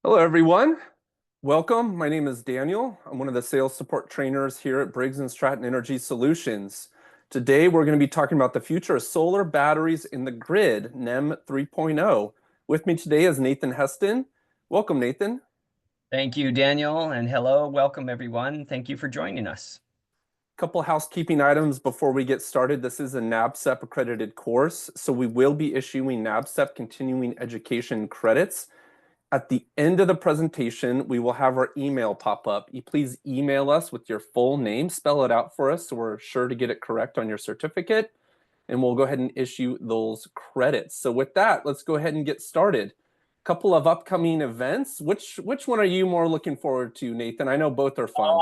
Hello, everyone. Welcome. My name is Daniel. I'm one of the sales support trainers here at Briggs Stratton Energy Solutions. Today, we're going to be talking about the future of solar batteries in the grid, NEM 3.0. With me today is Nathan Heston. Welcome, Nathan. Thank you, Daniel, and hello, welcome everyone. Thank you for joining us. Couple housekeeping items before we get started. This is a NABCEP accredited course, so we will be issuing NABCEP continuing education credits. At the end of the presentation, we will have our email pop up. Please email us with your full name, spell it out for us so we're sure to get it correct on your certificate, and we'll go ahead and issue those credits. So with that, let's go ahead and get started. Couple of upcoming events. Which one are you more looking forward to, Nathan? I know both are fun.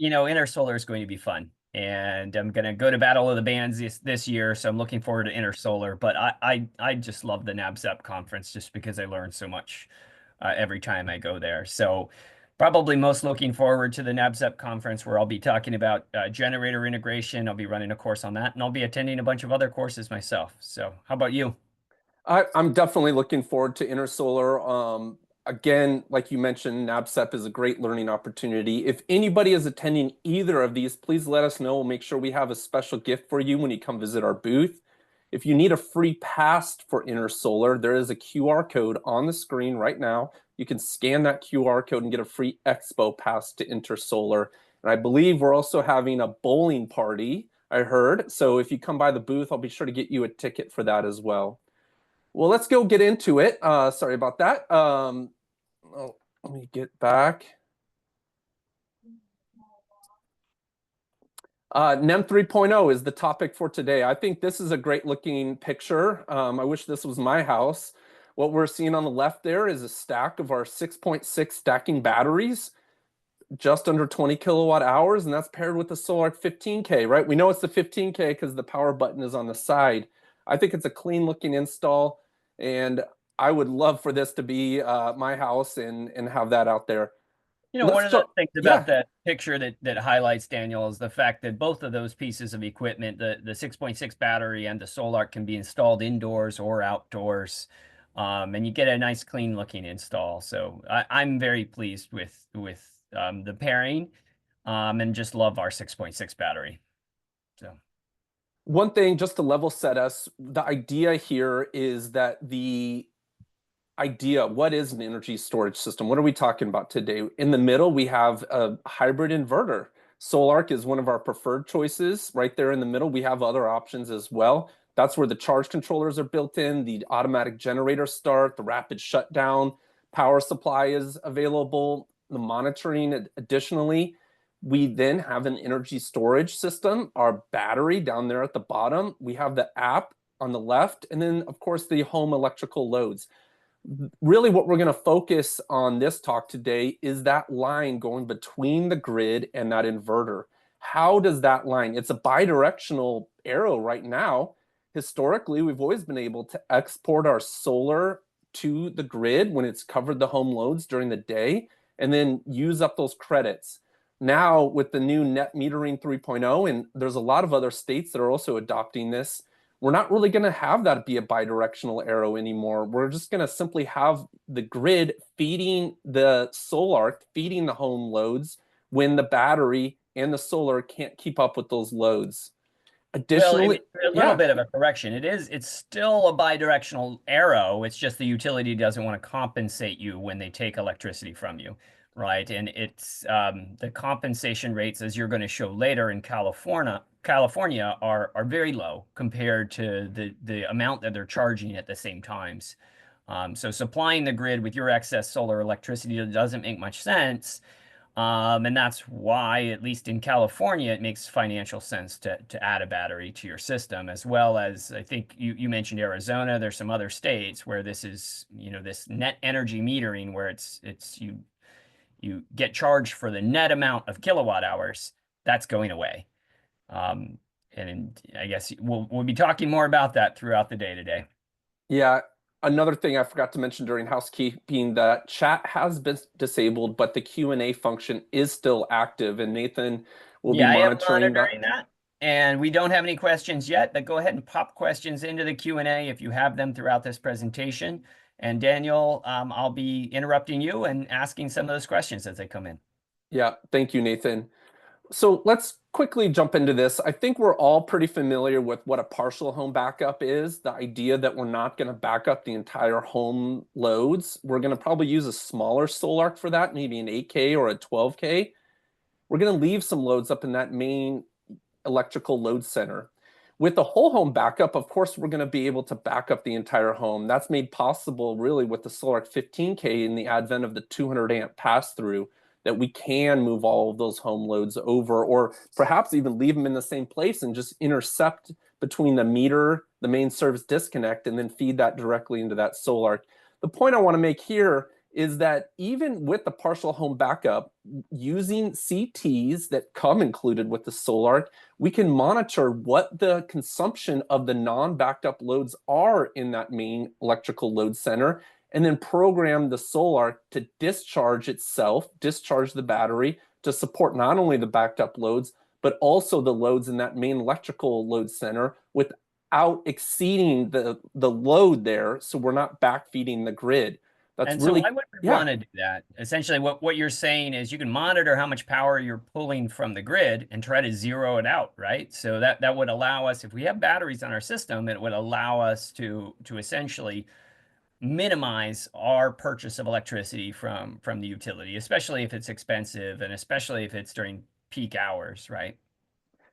Intersolar is going to be fun, and I'm going to go to Battle of the Bands this year, so I'm looking forward to Intersolar. But I just love the NABCEP conference just because I learn so much every time I go there. So probably most looking forward to the NABCEP conference, where I'll be talking about generator integration. I'll be running a course on that, and I'll be attending a bunch of other courses myself. So how about you? I'm definitely looking forward to Intersolar. Again, like you mentioned, NABCEP is a great learning opportunity. If anybody is attending either of these, please let us know. We'll make sure we have a special gift for you when you come visit our booth. If you need a free pass for Intersolar, there is a QR code on the screen right now. You can scan that QR code and get a free expo pass to Intersolar. And I believe we're also having a bowling party, I heard. So if you come by the booth, I'll be sure to get you a ticket for that as well. Well, let's go get into it. Sorry about that. Let me get back. NEM 3.0 is the topic for today. I think this is a great looking picture. I wish this was my house. What we're seeing on the left there is a stack of our 6.6 stacking batteries, just under 20 kilowatt hours, and that's paired with the Solar 15K, right? We know it's the 15K because the power button is on the side. I think it's a clean looking install, and I would love for this to be my house and have that out there. One of the things Yeah. about that picture that highlights, Daniel, is the fact that both of those pieces of equipment, the 6.6 battery and the solar, can be installed indoors or outdoors, and you get a nice, clean looking install. So I'm very pleased with the pairing, and just love our 6.6 battery. So. One thing, just to level set us, the idea here is that what is an energy storage system? What are we talking about today? In the middle, we have a hybrid inverter. Solarc is one of our preferred choices. Right there in the middle, we have other options as well. That's where the charge controllers are built in, the automatic generator start, the rapid shutdown, power supply is available, the monitoring additionally. We then have an energy storage system, our battery down there at the bottom. We have the app on the left, and then, of course, the home electrical loads. Really, what we're going to focus on this talk today is that line going between the grid and that inverter. How does that line? It's a bidirectional arrow right now. Historically, we've always been able to export our solar to the grid when it's covered the home loads during the day and then use up those credits. Now, with the new net metering 3.0, and there's a lot of other states that are also adopting this, we're not really going to have that be a bidirectional arrow anymore. We're just going to simply have the grid feeding the solar, feeding the home loads when the battery and the solar can't keep up with those loads. Additionally, a little bit of a correction. It's still a bidirectional arrow. It's just the utility doesn't want to compensate you when they take electricity from you, right? And it's the compensation rates, as you're going to show later in California, are very low compared to the amount that they're charging at the same times. So supplying the grid with your excess solar electricity doesn't make much sense. And that's why, at least in California, it makes financial sense to add a battery to your system, as well as, I think you mentioned Arizona. There's some other states where this is, this net energy metering, where you get charged for the net amount of kilowatt hours. That's going away. And I guess we'll be talking more about that throughout the day today. Yeah. Another thing I forgot to mention during housekeeping, that chat has been disabled, but the Q&A function is still active, and Nathan will be monitoring that. And we don't have any questions yet, but go ahead and pop questions into the Q&A if you have them throughout this presentation, And Daniel, I'll be interrupting you and asking some of those questions as they come in. Yeah, thank you, Nathan. So let's quickly jump into this. I think we're all pretty familiar with what a partial home backup is, the idea that we're not going to back up the entire home loads. We're going to probably use a smaller solar arc for that, maybe an 8K or a 12K. We're going to leave some loads up in that main electrical load center. With the whole home backup, of course, we're going to be able to back up the entire home. That's made possible really with the Solar Arc 15K and the advent of the 200 amp pass through, that we can move all of those home loads over, or perhaps even leave them in the same place and just intercept between the meter, the main service disconnect, and then feed that directly into that Solar Arc. The point I want to make here is that even with the partial home backup, using CTs that come included with the Solar Arc, we can monitor what the consumption of the non-backed up loads are in that main electrical load center, and then program the Solar Arc to discharge itself, discharge the battery to support not only the backed up loads, but also the loads in that main electrical load center without exceeding the load there, so we're not backfeeding the grid. That's And so really, why would we yeah. want to do that? Essentially, what you're saying is you can monitor how much power you're pulling from the grid and try to zero it out, right? So that would allow us, if we have batteries on our system, it would allow us to essentially minimize our purchase of electricity from the utility, especially if it's expensive and especially if it's during peak hours, right?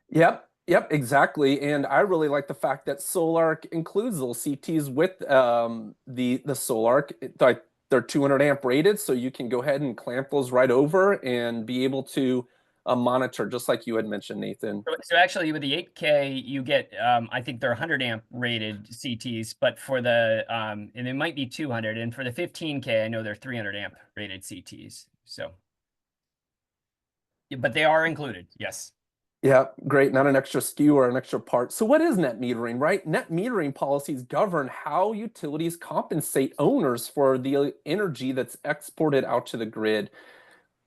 Yep, exactly. And I really like the fact that Solarc includes those CTs with the Solarc. Like they're 200 amp rated, so you can go ahead and clamp those right over and be able to monitor, just like you had mentioned, Nathan. So actually, with the 8K, you get I think they're 100 amp rated CTs, but for the and it might be 200, and for the 15K, I know they're 300 amp rated CTs. So, yeah, but they are included, yes. Yeah, great. Not an extra SKU or an extra part. So, what is net metering, right? Net metering policies govern how utilities compensate owners for the energy that's exported out to the grid.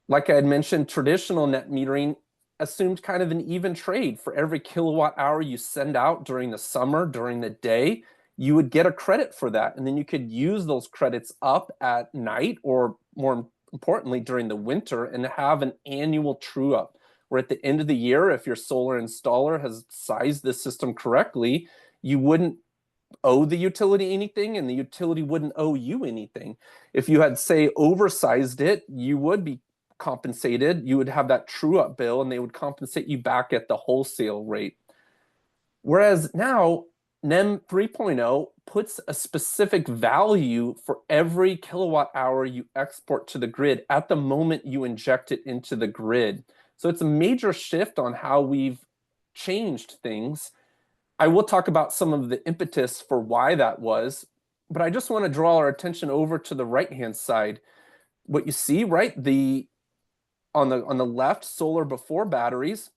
Like I had mentioned, traditional net metering assumed kind of an even trade. For every kilowatt hour you send out during the summer, during the day, you would get a credit for that. And then you could use those credits up at night, or more importantly, during the winter, and have an annual true up. Where at the end of the year, if your solar installer has sized the system correctly, you wouldn't owe the utility anything and the utility wouldn't owe you anything. If you had, say, oversized it, you would be compensated. You would have that true up bill and they would compensate you back at the wholesale rate. Whereas now, NEM 3.0 puts a specific value for every kilowatt hour you export to the grid at the moment you inject it into the grid. So it's a major shift on how we've changed things. I will talk about some of the impetus for why that was, but I just want to draw our attention over to the right-hand side. What you see, right, the on the left, solar before batteries,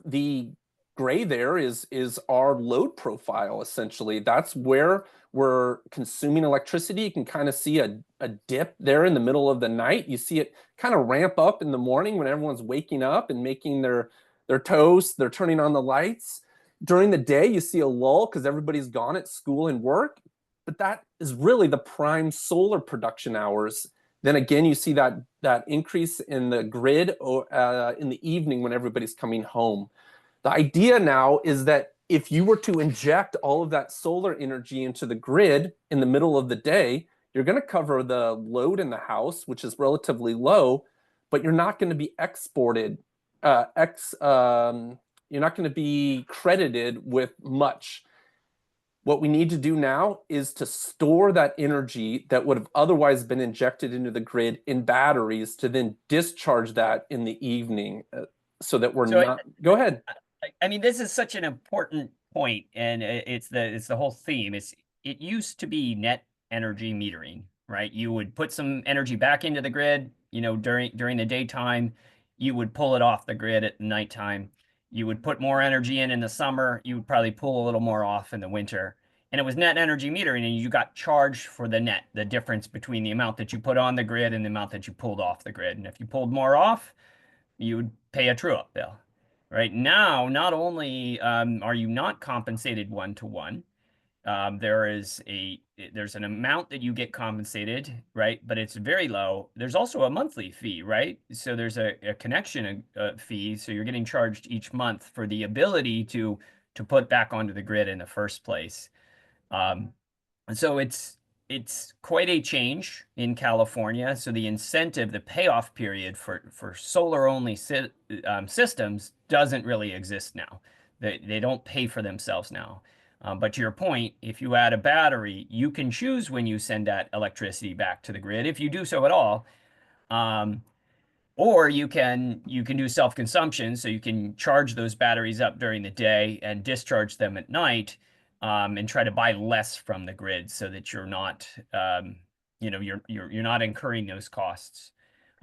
the gray there is our load profile essentially. That's where we're consuming electricity. You can kind of see a dip there in the middle of the night. You see it kind of ramp up in the morning when everyone's waking up and making their toast, they're turning on the lights. During the day, you see a lull because everybody's gone at school and work, but that is really the prime solar production hours. Then again, you see that increase in the grid in the evening when everybody's coming home. The idea now is that if you were to inject all of that solar energy into the grid in the middle of the day, you're going to cover the load in the house, which is relatively low, but you're not going to be exported, you're not going to be credited with much. What we need to do now is to store that energy that would have otherwise been injected into the grid in batteries to then discharge that in the evening so that we're So not. Go ahead. I mean, this is such an important point, and it's the whole theme. It used to be net energy metering, right? You would put some energy back into the grid, during the daytime. You would pull it off the grid at nighttime. You would put more energy in the summer. You would probably pull a little more off in the winter. And it was net energy metering, and you got charged for the net, the difference between the amount that you put on the grid and the amount that you pulled off the grid. And if you pulled more off, you would pay a true-up bill. Right now, not only are you not compensated one-to-one, There's an amount that you get compensated, right? But it's very low. There's also a monthly fee, right? So there's a connection fee. So you're getting charged each month for the ability to put back onto the grid in the first place. Um, so it's quite a change in California. So the incentive, the payoff period for solar only systems doesn't really exist now. They don't pay for themselves now. But to your point, if you add a battery, you can choose when you send that electricity back to the grid, if you do so at all. Um, or you can do self-consumption, so you can charge those batteries up during the day and discharge them at night, and try to buy less from the grid so that you're not, you're not incurring those costs.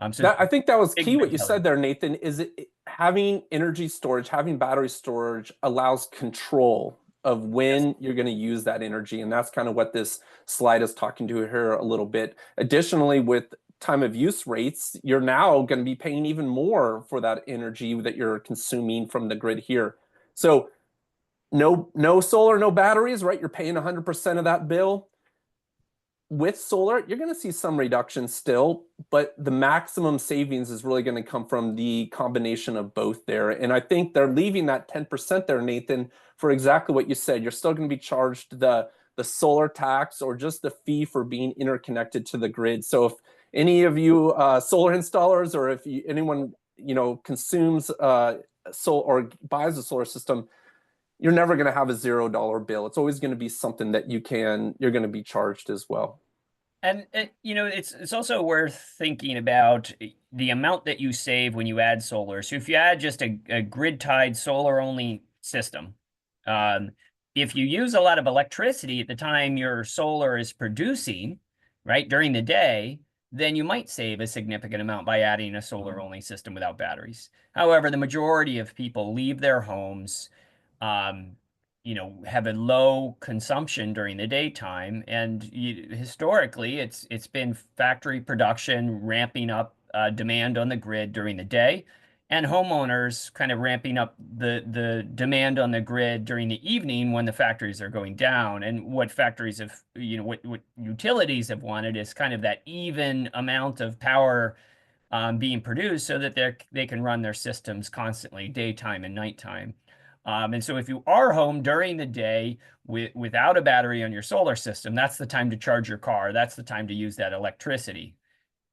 So it's That I think that was key big what you utility. said there, Nathan, is having energy storage, having battery storage allows control of Yes. when you're going to use that energy. And that's kind of what this slide is talking to here a little bit. Additionally, with time of use rates, you're now going to be paying even more for that energy that you're consuming from the grid here. So no solar, no batteries, right? You're paying 100% of that bill. With solar, you're going to see some reduction still, but the maximum savings is really going to come from the combination of both there. And I think they're leaving that 10% there, Nathan, for exactly what you said. You're still going to be charged the solar tax or just the fee for being interconnected to the grid. So if any of you solar installers, or if anyone consumes solar or buys a solar system, you're never going to have a $0 bill. It's always going to be something that you're going to be charged as well. And it's also worth thinking about the amount that you save when you add solar. So if you add just a grid-tied solar-only system, um, if you use a lot of electricity at the time your solar is producing, right, during the day, then you might save a significant amount by adding a solar-only system without batteries. However, the majority of people leave their homes, um, have a low consumption during the daytime, and historically, it's been factory production ramping up demand on the grid during the day, and homeowners kind of ramping up the demand on the grid during the evening when the factories are going down. And what factories have, what utilities have wanted is kind of that even amount of power being produced so that they can run their systems constantly, daytime and nighttime. And so if you are home during the day without a battery on your solar system, that's the time to charge your car. That's the time to use that electricity.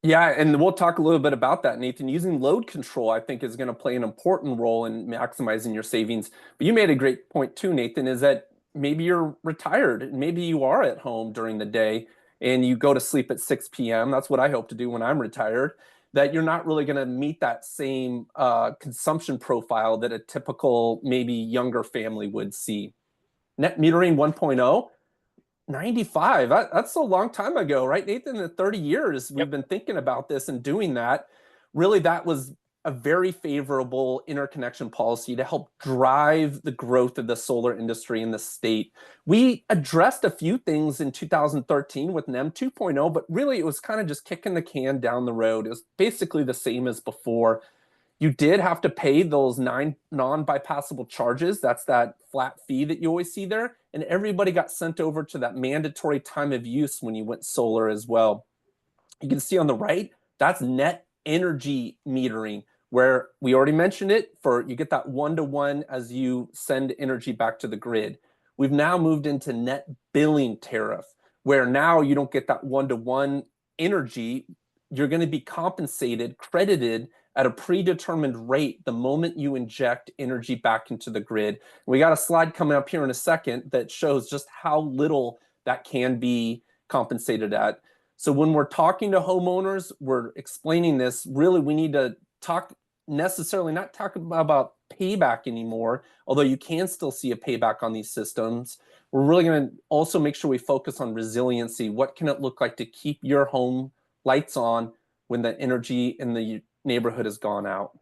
Yeah, and we'll talk a little bit about that, Nathan. Using load control, I think, is going to play an important role in maximizing your savings. But you made a great point too, Nathan, is that maybe you're retired, maybe you are at home during the day and you go to sleep at 6 p.m. That's what I hope to do when I'm retired. That you're not really going to meet that same consumption profile that a typical, maybe younger family would see. Net metering 1.0. 95. That's a long time ago, right, Nathan? In 30 years, we've Yep. been thinking about this and doing that. Really, that was a very favorable interconnection policy to help drive the growth of the solar industry in the state. We addressed a few things in 2013 with NEM 2.0, but really it was kind of just kicking the can down the road. It was basically the same as before. You did have to pay those 9 non-bypassable charges. That's that flat fee that you always see there. And everybody got sent over to that mandatory time of use when you went solar as well. You can see on the right, that's net energy metering, where we already mentioned it, for you get that one-to-one as you send energy back to the grid. We've now moved into net billing tariff, where now you don't get that one-to-one energy. You're going to be compensated, credited at a predetermined rate the moment you inject energy back into the grid. We got a slide coming up here in a second that shows just how little that can be compensated at. So when we're talking to homeowners, we're explaining this. Really, we need to not talk about payback anymore, although you can still see a payback on these systems. We're really going to also make sure we focus on resiliency. What can it look like to keep your home lights on when the energy in the neighborhood has gone out?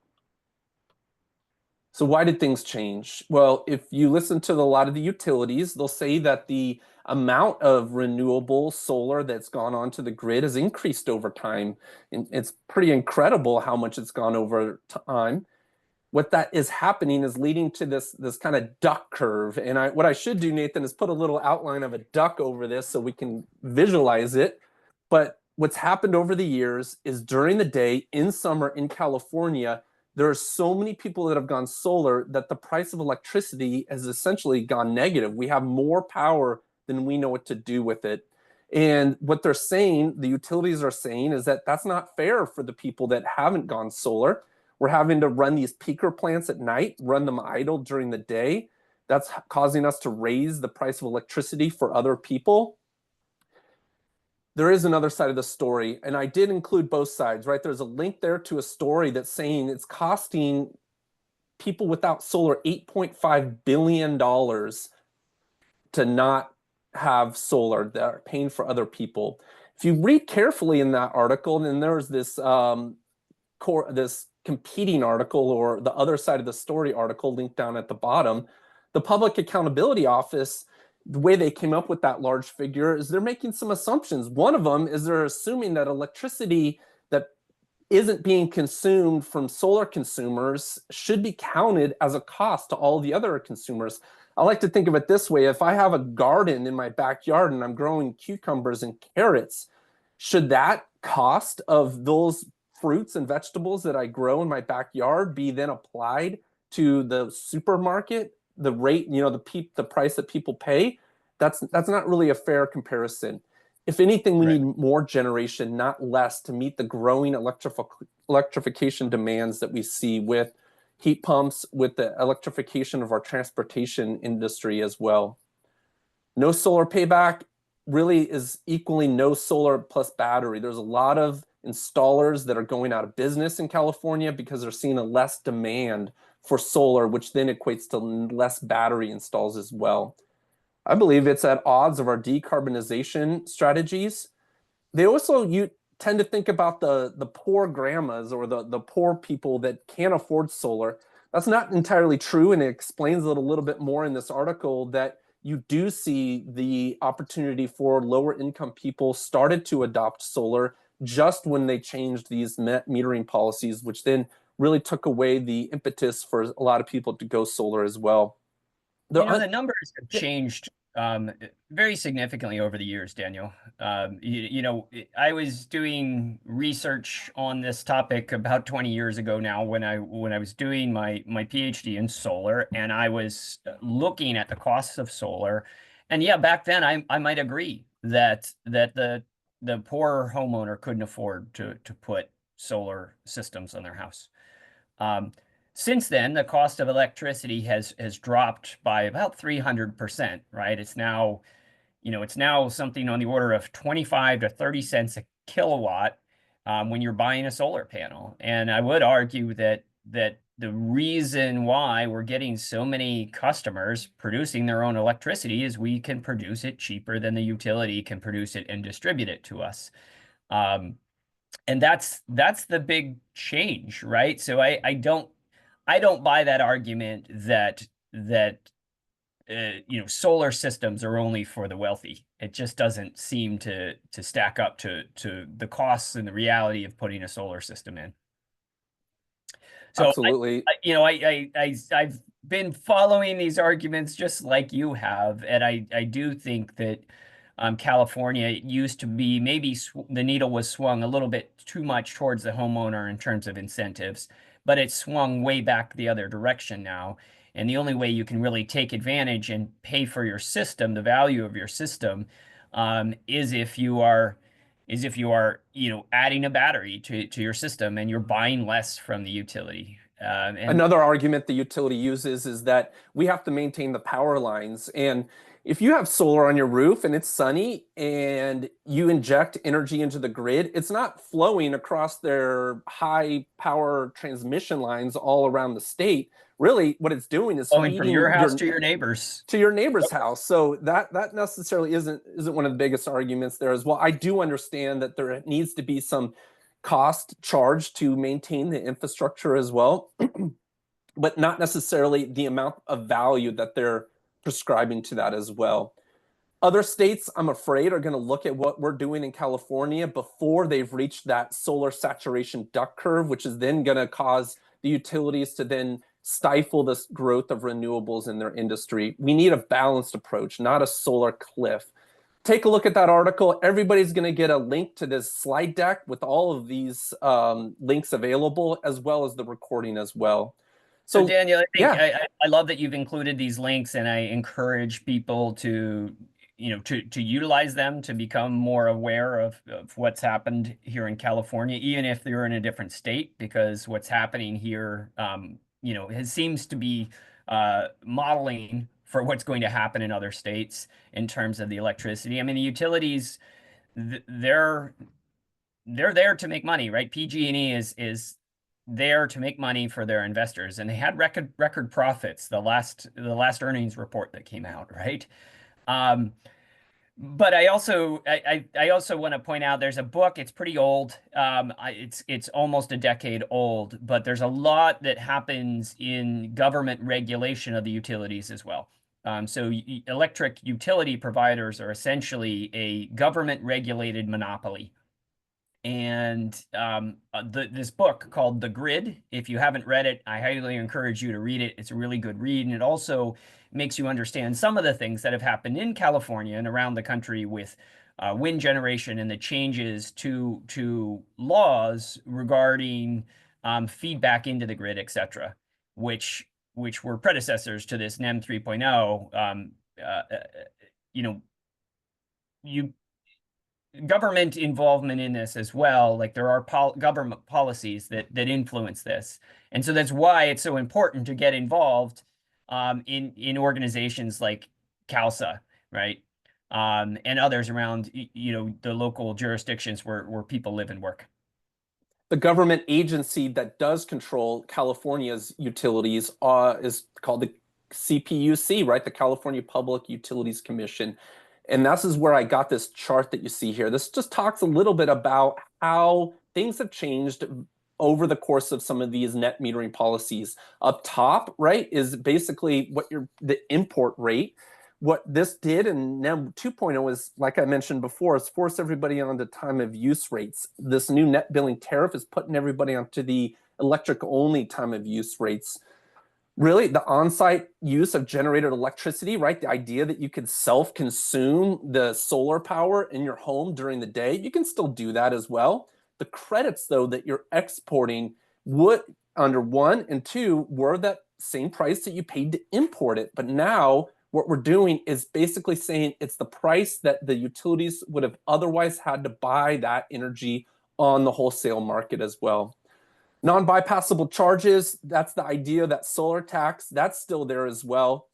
So why did things change? Well, if you listen to a lot of the utilities, they'll say that the amount of renewable solar that's gone onto the grid has increased over time. And it's pretty incredible how much it's gone over time. what that is happening is leading to this kind of duck curve. And what I should do, Nathan, is put a little outline of a duck over this so we can visualize it. But what's happened over the years is during the day in summer in California, there are so many people that have gone solar that the price of electricity has essentially gone negative. We have more power than we know what to do with it. And what they're saying, the utilities are saying, is that that's not fair for the people that haven't gone solar. We're having to run these peaker plants at night, run them idle during the day. That's causing us to raise the price of electricity for other people. There is another side of the story, and I did include both sides, right? There's a link there to a story that's saying it's costing people without solar $8.5 billion to not have solar that are paying for other people. If you read carefully in that article, then there's this this competing article, or the other side of the story article linked down at the bottom. The Public Accountability Office, the way they came up with that large figure is they're making some assumptions. One of them is they're assuming that electricity that isn't being consumed from solar consumers should be counted as a cost to all the other consumers. I like to think of it this way. If I have a garden in my backyard and I'm growing cucumbers and carrots, should that cost of those fruits and vegetables that I grow in my backyard be then applied to the supermarket, the rate, the price that people pay? That's not really a fair comparison. If anything, we need more generation, not less, to meet the growing electrification demands that we see with heat pumps, with the electrification of our transportation industry as well. No solar payback really is equally no solar plus battery. There's a lot of installers that are going out of business in California because they're seeing a less demand for solar, which then equates to less battery installs as well. I believe it's at odds of our decarbonization strategies. They also, you tend to think about the poor grandmas or the poor people that can't afford solar. That's not entirely true, and it explains it a little bit more in this article that you do see the opportunity for lower income people started to adopt solar just when they changed these net metering policies, which then really took away the impetus for a lot of people to go solar as well. The numbers have changed very significantly over the years, Daniel. I was doing research on this topic about 20 years ago now when I was doing my PhD in solar, and I was looking at the costs of solar. And yeah, back then I might agree that the poor homeowner couldn't afford to put solar systems on their house. Since then, the cost of electricity has dropped by about 300%, right? It's now something on the order of 25 to 30 cents a kilowatt when you're buying a solar panel. And I would argue that the reason why we're getting so many customers producing their own electricity is we can produce it cheaper than the utility can produce it and distribute it to us. And that's the big change, right? So I don't buy that argument that solar systems are only for the wealthy. It just doesn't seem to stack up to the costs and the reality of putting a solar system in. So absolutely, I've been following these arguments just like you have, and I do think that California, it used to be maybe the needle was swung a little bit too much towards the homeowner in terms of incentives, but it's swung way back the other direction now. And the only way you can really take advantage and pay for your system, the value of your system, is if you are adding a battery to your system and you're buying less from the utility. And another argument the utility uses is that we have to maintain the power lines. And if you have solar on your roof and it's sunny and you inject energy into the grid, it's not flowing across their high power transmission lines all around the state. Really, what it's doing is flowing from your house to your neighbor's. To your neighbor's house. So that necessarily isn't one of the biggest arguments there as well. I do understand that there needs to be some cost charged to maintain the infrastructure as well, but not necessarily the amount of value that they're prescribing to that as well. Other states, I'm afraid, are going to look at what we're doing in California before they've reached that solar saturation duck curve, which is then going to cause the utilities to then stifle this growth of renewables in their industry. We need a balanced approach, not a solar cliff. Take a look at that article. Everybody's going to get a link to this slide deck with all of these links available, as well as the recording as well. So So Daniel, I think yeah, I love that you've included these links, and I encourage people to, to utilize them to become more aware of what's happened here in California, even if they're in a different state, because what's happening here, seems to be modeling for what's going to happen in other states in terms of the electricity. I mean, the utilities, they're there to make money, right? PG&E is there to make money for their investors, and they had record profits the last earnings report that came out, right? Um, but I also want to point out there's a book. It's pretty old. It's almost a decade old, but there's a lot that happens in government regulation of the utilities as well. So electric utility providers are essentially a government regulated monopoly. And this book called The Grid, if you haven't read it, I highly encourage you to read it. It's a really good read, and it also makes you understand some of the things that have happened in California and around the country with wind generation and the changes to laws regarding feedback into the grid, etc., which were predecessors to this NEM 3.0. You know, you government involvement in this as well. Like there are government policies that influence this, and so that's why it's so important to get involved in organizations like CALSA, right? And others around the local jurisdictions where people live and work. the government agency that does control California's utilities is called the CPUC, right? The California Public Utilities Commission. And this is where I got this chart that you see here. This just talks a little bit about how things have changed over the course of some of these net metering policies. Up top, right, is basically the import rate. What this did in NEM 2.0 is, like I mentioned before, is force everybody onto time of use rates. This new net billing tariff is putting everybody onto the electric only time of use rates. Really, the on-site use of generated electricity, right? The idea that you could self-consume the solar power in your home during the day, you can still do that as well. The credits, though, that you're exporting would, under 1 and 2, were that same price that you paid to import it. But now what we're doing is basically saying it's the price that the utilities would have otherwise had to buy that energy on the wholesale market as well. Non-bypassable charges, that's the idea. That solar tax, that's still there as well.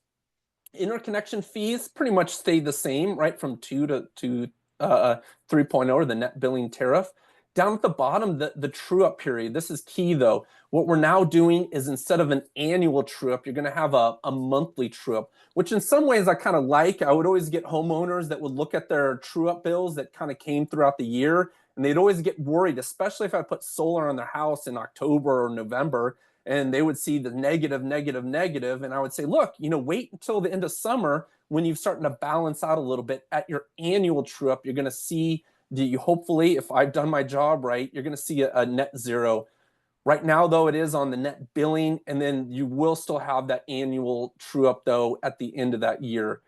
Interconnection fees pretty much stayed the same, right, from 2 to 3.0, or the net billing tariff. Down at the bottom, the true-up period. This is key, though. What we're now doing is, instead of an annual true-up, you're going to have a monthly true-up, which in some ways I kind of like. I would always get homeowners that would look at their true-up bills that kind of came throughout the year, and they'd always get worried, especially if I put solar on their house in October or November, and they would see the negative, negative, negative. And I would say, look, wait until the end of summer when you're starting to balance out a little bit. At your annual true-up, you're going to see hopefully, if I've done my job right, you're going to see a net zero. Right now, though, it is on the net billing, and then you will still have that annual true-up, though, at the end of that year.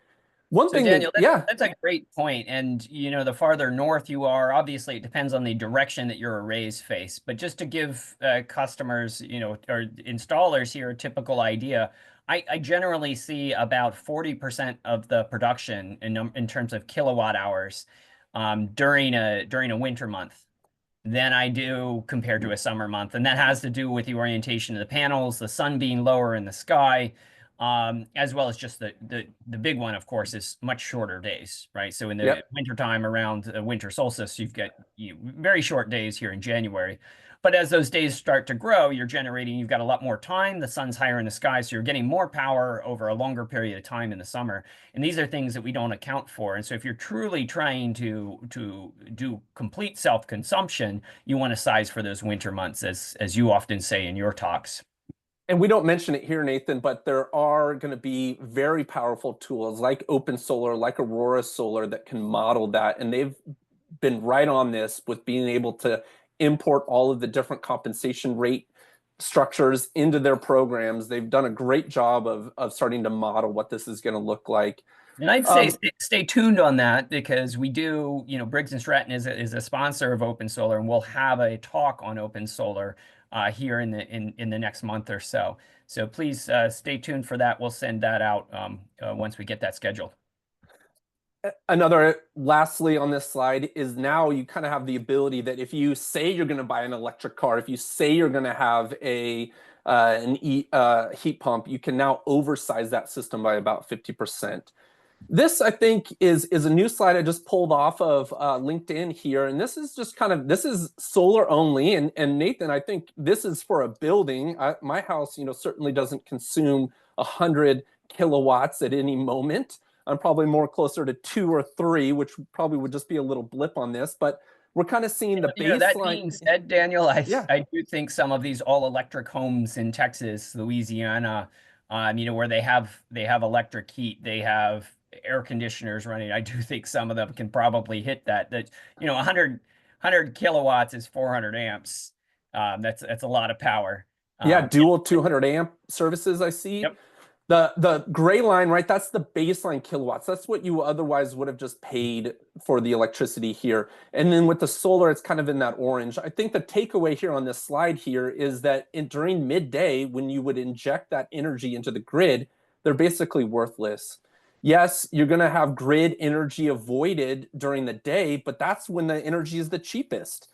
One So thing Daniel, yeah. that's a great point. And the farther north you are, obviously it depends on the direction that your arrays face. But just to give customers, or installers here a typical idea, I generally see about 40% of the production in terms of kilowatt hours during a winter month than I do compared to a summer month. And that has to do with the orientation of the panels, the sun being lower in the sky, as well as just the big one, of course, is much shorter days, right? So in the Yep. wintertime around winter solstice, you've got very short days here in January. But as those days start to grow, you've got a lot more time. The sun's higher in the sky, so you're getting more power over a longer period of time in the summer. And these are things that we don't account for. And so if you're truly trying to do complete self-consumption, you want to size for those winter months, as you often say in your talks. And we don't mention it here, Nathan, but there are going to be very powerful tools like Open Solar, like Aurora Solar, that can model that. And they've been right on this with being able to import all of the different compensation rate structures into their programs. They've done a great job of starting to model what this is going to look like. And I'd say Um, stay tuned on that because we do, Briggs and Stratton is a sponsor of Open Solar, and we'll have a talk on Open Solar here in the next month or so. So please stay tuned for that. We'll send that out once we get that scheduled. Another, lastly on this slide, is now you kind of have the ability that if you say you're going to buy an electric car, if you say you're going to have an heat pump, you can now oversize that system by about 50%. This, I think, is a new slide I just pulled off of LinkedIn here, and this is just this is solar only. And Nathan, I think this is for a building. My house, certainly doesn't consume 100 kilowatts at any moment. I'm probably more closer to 2 or 3, which probably would just be a little blip on this. But we're kind of seeing the That baseline. being said, Daniel, Yeah, I do think some of these all electric homes in Texas, Louisiana, where they have electric heat, they have air conditioners running. I do think some of them can probably hit that. 100 kilowatts is 400 amps. That's a lot of power. yeah, Um, dual 200 amp services I see. yep. The gray line, right? That's the baseline kilowatts. That's what you otherwise would have just paid for the electricity here. And then with the solar, it's kind of in that orange. I think the takeaway here on this slide here is that during midday, when you would inject that energy into the grid, they're basically worthless. Yes, you're going to have grid energy avoided during the day, but that's when the energy is the cheapest.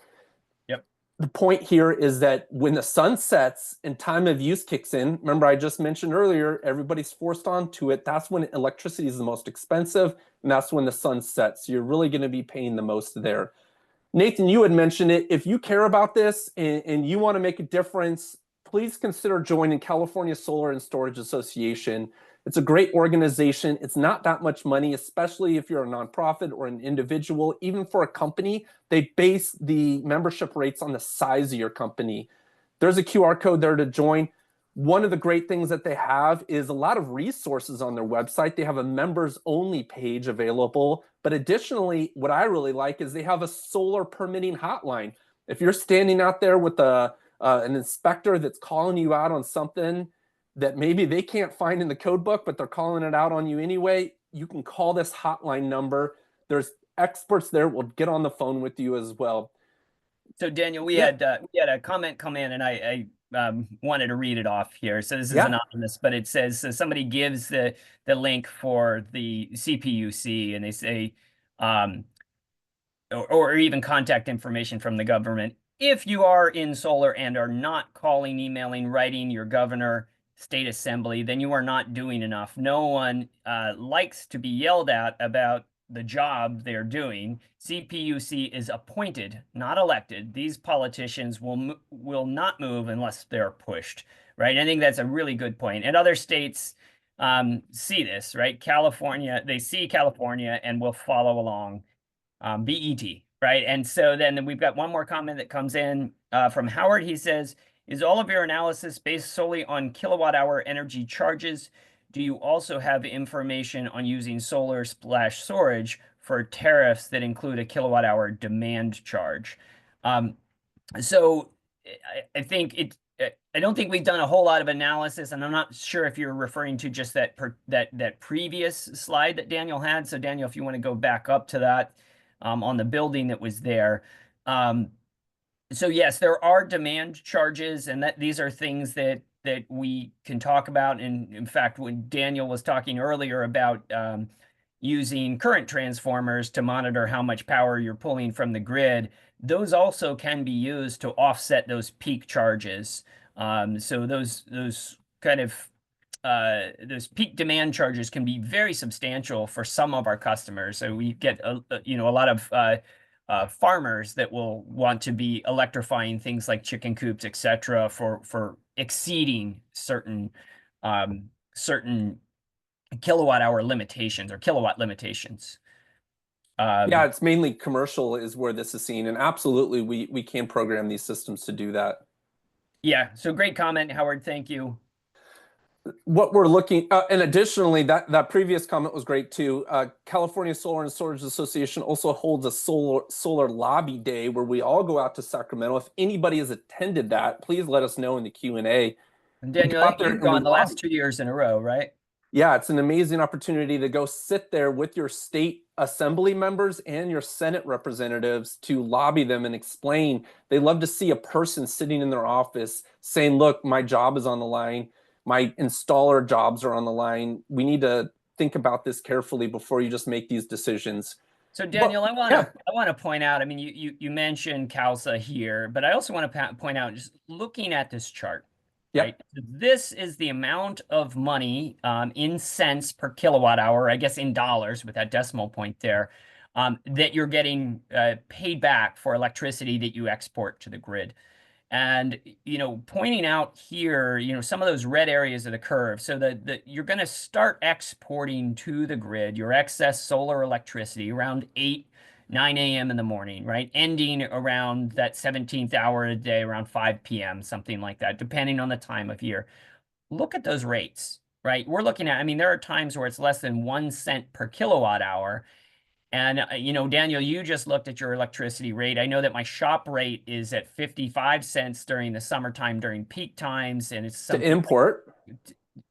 Yep. The point here is that when the sun sets and time of use kicks in, remember I just mentioned earlier, everybody's forced onto it. That's when electricity is the most expensive, and that's when the sun sets. So you're really going to be paying the most there. Nathan, you had mentioned it. If you care about this and you want to make a difference, please consider joining California Solar and Storage Association. It's a great organization. It's not that much money, especially if you're a nonprofit or an individual. Even for a company, they base the membership rates on the size of your company. There's a QR code there to join. One of the great things that they have is a lot of resources on their website. They have a members only page available. But additionally, what I really like is they have a solar permitting hotline. If you're standing out there with an inspector that's calling you out on something that maybe they can't find in the code book, but they're calling it out on you anyway, you can call this hotline number. There's experts there will get on the phone with you as well. So Daniel, Yeah, we had a comment come in, and I wanted to read it off here. So this is yeah. anonymous, but it says somebody gives the link for the CPUC, and they say, um, or even contact information from the government. If you are in solar and are not calling, emailing, writing your governor, state assembly, then you are not doing enough. No one likes to be yelled at about the job they're doing. CPUC is appointed, not elected. These politicians will not move unless they're pushed, right? I think that's a really good point. And other states see this, right? California, they see California and will follow along. BET, right? And so then we've got one more comment that comes in from Howard. He says, is all of your analysis based solely on kilowatt hour energy charges? Do you also have information on using solar/storage for tariffs that include a kilowatt hour demand charge? So I think I don't think we've done a whole lot of analysis, and I'm not sure if you're referring to just that previous slide that Daniel had. So Daniel, if you want to go back up to that on the building that was there. So yes, there are demand charges, and that these are things that we can talk about. And in fact, when Daniel was talking earlier about using current transformers to monitor how much power you're pulling from the grid, those also can be used to offset those peak charges. So those kind of those peak demand charges can be very substantial for some of our customers. So we get a lot of farmers that will want to be electrifying things like chicken coops, etc., for exceeding certain kilowatt hour limitations or kilowatt limitations. Yeah, it's mainly commercial is where this is seen. And absolutely, we can program these systems to do that. Yeah, so great comment, Howard. Thank you. what we're looking, and additionally, that previous comment was great too. California Solar and Storage Association also holds a solar lobby day where we all go out to Sacramento. If anybody has attended that, please let us know in the Q&A. And We go Daniel, I out think there you've and we gone the lobby. last 2 years in a row, right? Yeah, it's an amazing opportunity to go sit there with your state assembly members and your Senate representatives to lobby them and explain. They love to see a person sitting in their office saying, look, my job is on the line. My installer jobs are on the line. We need to think about this carefully before you just make these decisions. So But Daniel, I want yeah, to I want to point out, I mean, you mentioned CALSA here, but I also want to point out just looking at this chart, right? yep. This is the amount of money in cents per kilowatt hour, I guess in dollars with that decimal point there, that you're getting paid back for electricity that you export to the grid. And, pointing out here, some of those red areas of the curve, so that you're going to start exporting to the grid your excess solar electricity around 8, 9 a.m. in the morning, right? Ending around that 17th hour of the day, around 5 p.m., something like that, depending on the time of year. Look at those rates, right? We're looking at, I mean, there are times where it's less than 1 cent per kilowatt hour. And, Daniel, you just looked at your electricity rate. I know that my shop rate is at 55 cents during the summertime, during peak times, and it's To something like, import,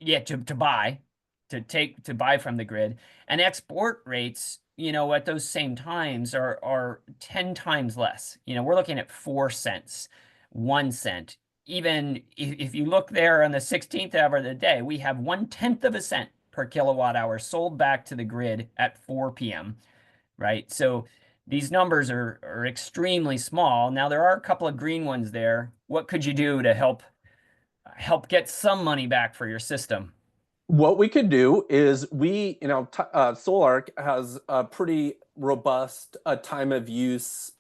yeah, to buy, to buy from the grid. And export rates, at those same times are 10 times less. We're looking at 4 cents, 1 cent. Even if you look there on the 16th hour of the day, we have 1/10 of a cent per kilowatt hour sold back to the grid at 4 p.m., right? So these numbers are extremely small. Now there are a couple of green ones there. What could you do to help get some money back for your system? what we could do is Solarc has a pretty robust time of use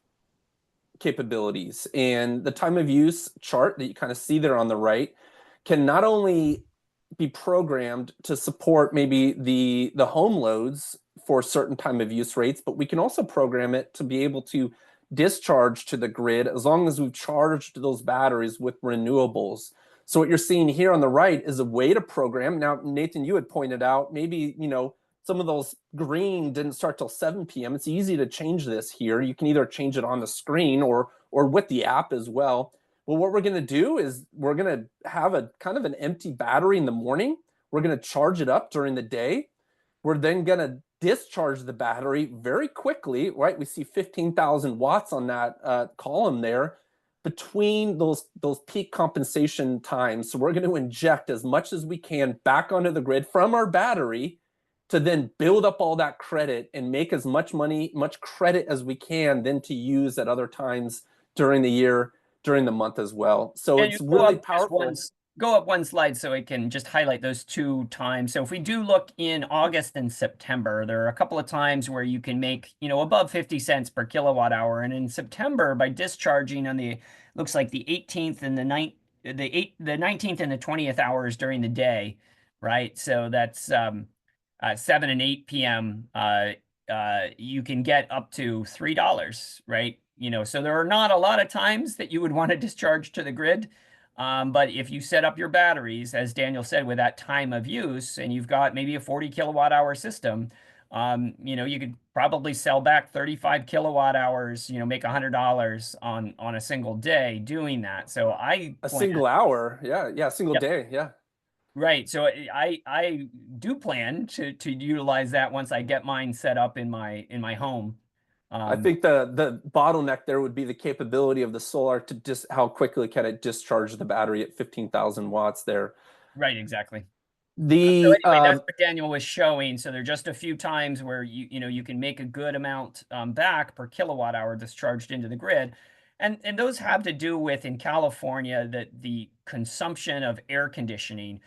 capabilities. And the time of use chart that you kind of see there on the right can not only be programmed to support maybe the home loads for certain time of use rates, but we can also program it to be able to discharge to the grid as long as we've charged those batteries with renewables. So what you're seeing here on the right is a way to program. Now, Nathan, you had pointed out maybe, some of those green didn't start till 7 p.m. It's easy to change this here. You can either change it on the screen or with the app as well. Well, what we're going to do is we're going to have a kind of an empty battery in the morning. We're going to charge it up during the day. We're then going to discharge the battery very quickly, right? We see 15,000 watts on that column there between those peak compensation times. So we're going to inject as much as we can back onto the grid from our battery to then build up all that credit and make as much money, much credit as we can, then to use at other times during the year, during the month as well. So And you it's really powerful. go up one slide so it can just highlight those 2 times. So if we do look in August and September, there are a couple of times where you can make, above 50 cents per kilowatt hour. And in September, by discharging on looks like the 18th and the 19th and the 20th hours during the day, right? So that's 7 and 8 p.m. You can get up to $3, right? So there are not a lot of times that you would want to discharge to the grid. But if you set up your batteries, as Daniel said, with that time of use, and you've got maybe a 40 kilowatt hour system, you could probably sell back 35 kilowatt hours, make $100 on a single day doing that. So I A plan. single hour, yeah, single Yep. day, yeah. Right. So I do plan to utilize that once I get mine set up in my home. I Um, think the bottleneck there would be the capability of the solar to just how quickly can it discharge the battery at 15,000 watts there. right, exactly. So The anyway, that's what Daniel was showing. So there are just a few times where you can make a good amount back per kilowatt hour discharged into the grid. And those have to do with in California that the consumption of air conditioning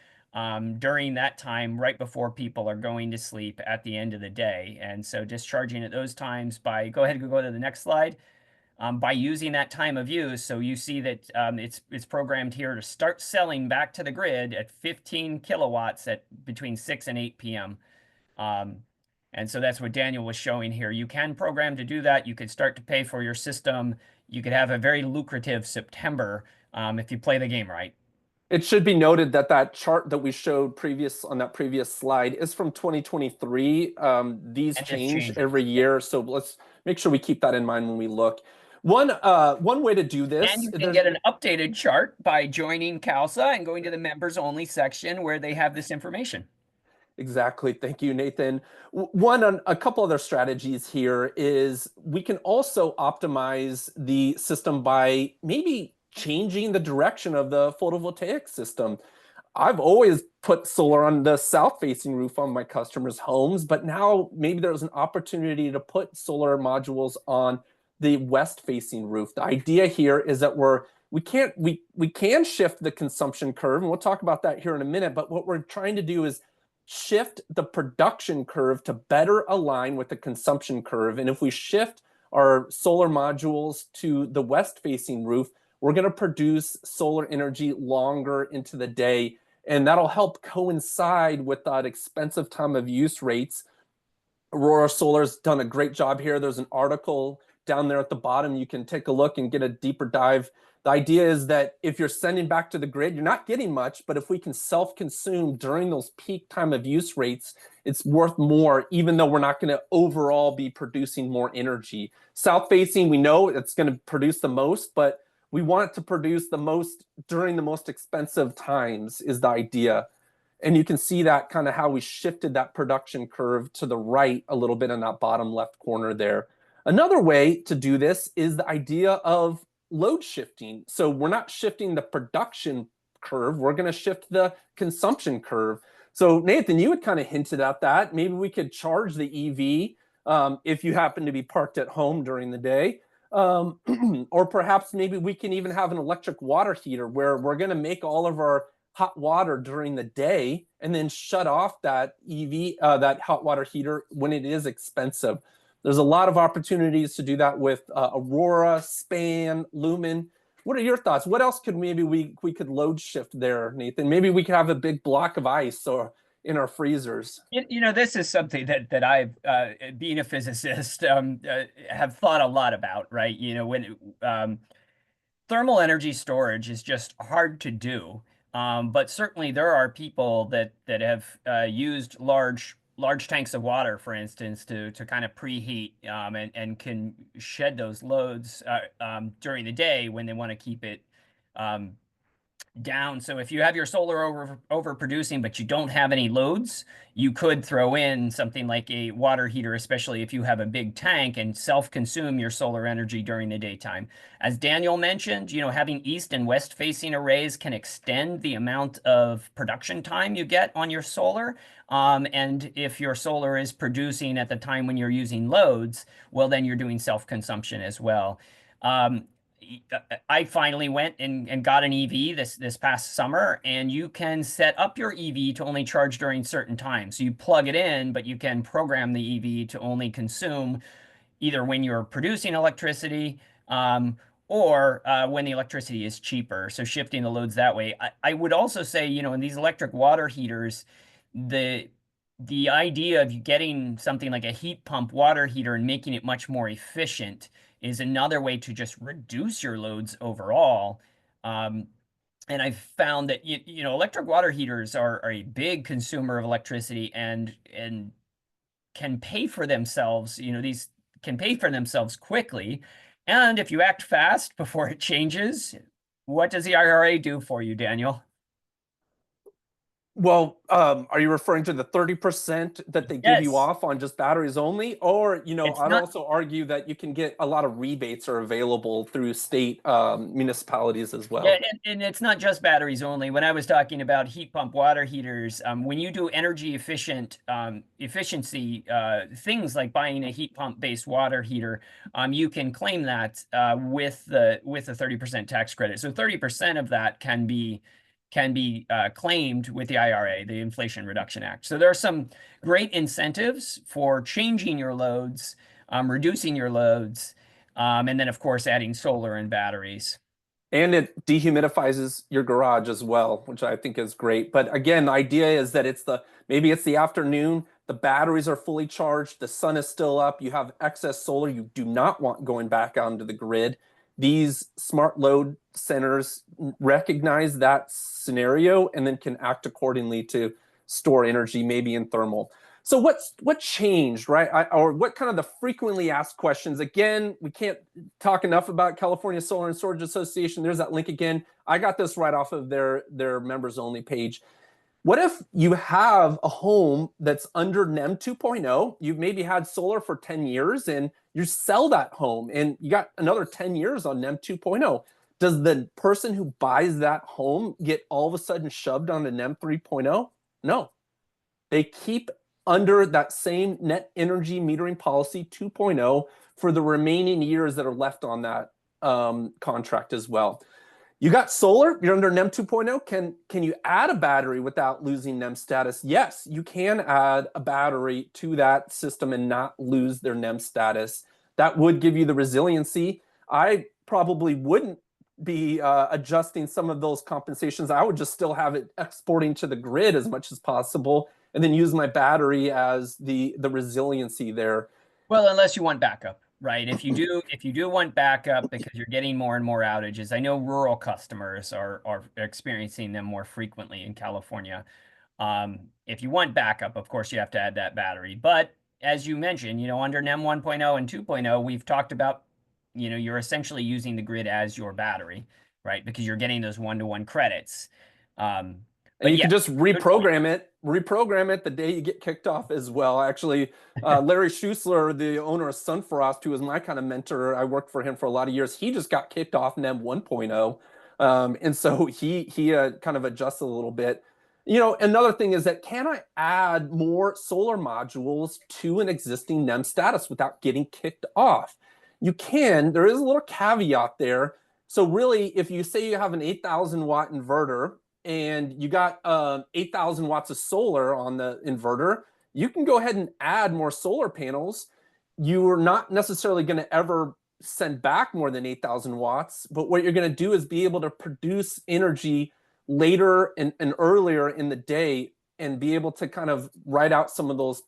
during that time right before people are going to sleep at the end of the day. And so discharging at those times by go ahead and go to the next slide. By using that time of use. So you see that it's programmed here to start selling back to the grid at 15 kilowatts at between 6 and 8 p.m. Um, and so that's what Daniel was showing here. You can program to do that. You could start to pay for your system. You could have a very lucrative September if you play the game right. It should be noted that that chart that we showed previous on that previous slide is from 2023. These And it's change changing. every Yeah. year, so let's make sure we keep that in mind when we look. One way to do And this, you can there's get an updated chart by joining CALSA and going to the members only section where they have this information. exactly. Thank you, Nathan. A couple other strategies here is we can also optimize the system by maybe changing the direction of the photovoltaic system. I've always put solar on the south-facing roof on my customers' homes, but now maybe there's an opportunity to put solar modules on the west-facing roof. The idea here is that we can shift the consumption curve, and we'll talk about that here in a minute, but what we're trying to do is shift the production curve to better align with the consumption curve. And if we shift our solar modules to the west-facing roof, we're going to produce solar energy longer into the day, and that'll help coincide with that expensive time of use rates. Aurora Solar's done a great job here. There's an article down there at the bottom. You can take a look and get a deeper dive. The idea is that if you're sending back to the grid, you're not getting much, but if we can self-consume during those peak time of use rates, it's worth more, even though we're not going to overall be producing more energy. South-facing, we know it's going to produce the most, but we want it to produce the most during the most expensive times is the idea. And you can see that kind of how we shifted that production curve to the right a little bit in that bottom left corner there. Another way to do this is the idea of load shifting. So we're not shifting the production curve, we're going to shift the consumption curve. So Nathan, you had kind of hinted at that. Maybe we could charge the EV if you happen to be parked at home during the day. Or perhaps maybe we can even have an electric water heater where we're going to make all of our hot water during the day and then shut off that that hot water heater when it is expensive. There's a lot of opportunities to do that with Aurora, Span, Lumen. What are your thoughts? What else could maybe we could load shift there, Nathan? Maybe we could have a big block of ice or in our freezers. This is something that I've, being a physicist, have thought a lot about, right? When thermal energy storage is just hard to do. But certainly there are people that have used large tanks of water, for instance, to kind of preheat and can shed those loads during the day when they want to keep it um, down. So if you have your solar overproducing, but you don't have any loads, you could throw in something like a water heater, especially if you have a big tank, and self-consume your solar energy during the daytime. As Daniel mentioned, having east and west facing arrays can extend the amount of production time you get on your solar. And if your solar is producing at the time when you're using loads, well, then you're doing self-consumption as well. Um, I finally went and got an EV this past summer, and you can set up your EV to only charge during certain times. So you plug it in, but you can program the EV to only consume either when you're producing electricity or when the electricity is cheaper. So shifting the loads that way. I would also say, in these electric water heaters, the idea of you getting something like a heat pump water heater and making it much more efficient is another way to just reduce your loads overall. And I've found that electric water heaters are a big consumer of electricity and can pay for themselves. These can pay for themselves quickly. And if you act fast before it changes, what does the IRA do for you, Daniel? Well, are you referring to the 30% that they give you Yes, off on just batteries only? Or, it's I'd not. also argue that you can get a lot of rebates are available through state municipalities as Yeah, well. and it's not just batteries only. When I was talking about heat pump water heaters, when you do energy efficiency things like buying a heat pump based water heater, you can claim that with the 30% tax credit. So 30% of that can be claimed with the IRA, the Inflation Reduction Act. So there are some great incentives for changing your loads, reducing your loads, and then of course adding solar and batteries. And it dehumidifies your garage as well, which I think is great. But again, the idea is that maybe it's the afternoon, the batteries are fully charged, the sun is still up, you have excess solar you do not want going back onto the grid. these smart load centers recognize that scenario and then can act accordingly to store energy, maybe in thermal. So what changed, right? Or what kind of the frequently asked questions? Again, we can't talk enough about California Solar and Storage Association. There's that link again. I got this right off of their members only page. What if you have a home that's under NEM 2.0? You've maybe had solar for 10 years and you sell that home and you got another 10 years on NEM 2.0. Does the person who buys that home get all of a sudden shoved onto NEM 3.0? No. They keep under that same net energy metering policy 2.0 for the remaining years that are left on that contract as well. You got solar, you're under NEM 2.0. Can you add a battery without losing NEM status? Yes, you can add a battery to that system and not lose their NEM status. That would give you the resiliency. I probably wouldn't be adjusting some of those compensations. I would just still have it exporting to the grid as much as possible and then use my battery as the resiliency there. Well, unless you want backup, right? If you do want backup because you're getting more and more outages, I know rural customers are experiencing them more frequently in California. If you want backup, of course, you have to add that battery. But as you mentioned, under NEM 1.0 and 2.0, we've talked about, you're essentially using the grid as your battery, right? Because you're getting those one-to-one credits. And you can just reprogram it the day you get kicked off as well. Actually, Larry Schuessler, the owner of Sunfrost, who was my kind of mentor, I worked for him for a lot of years. He just got kicked off NEM 1.0. And so he kind of adjusted a little bit. Another thing is that can I add more solar modules to an existing NEM status without getting kicked off? You can. There is a little caveat there. So really, if you say you have an 8,000 watt inverter, and you got 8,000 watts of solar on the inverter, you can go ahead and add more solar panels. You are not necessarily going to ever send back more than 8,000 watts, but what you're going to do is be able to produce energy later and earlier in the day and be able to kind of ride out some of those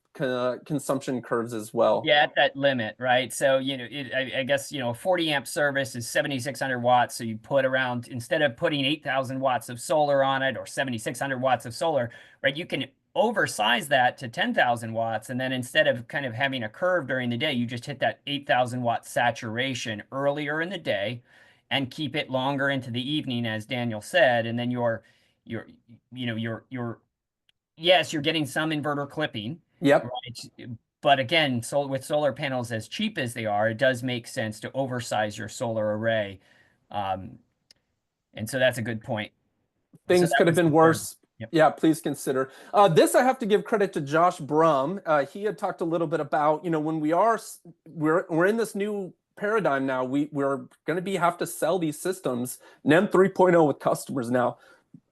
consumption curves as well. Yeah, at that limit, right? So, I guess, a 40 amp service is 7,600 watts. So you put around, instead of putting 8,000 watts of solar on it or 7,600 watts of solar, right? You can oversize that to 10,000 watts. And then instead of kind of having a curve during the day, you just hit that 8,000 watt saturation earlier in the day and keep it longer into the evening, as Daniel said. And then yes, you're getting some inverter clipping. Yep. Right. But again, with solar panels as cheap as they are, it does make sense to oversize your solar array. And so that's a good point. Things could have been worse. Yep. Yeah, please consider. This I have to give credit to Josh Brum. He had talked a little bit about, when we're in this new paradigm now, we're going to have to sell these systems, NEM 3.0 with customers now.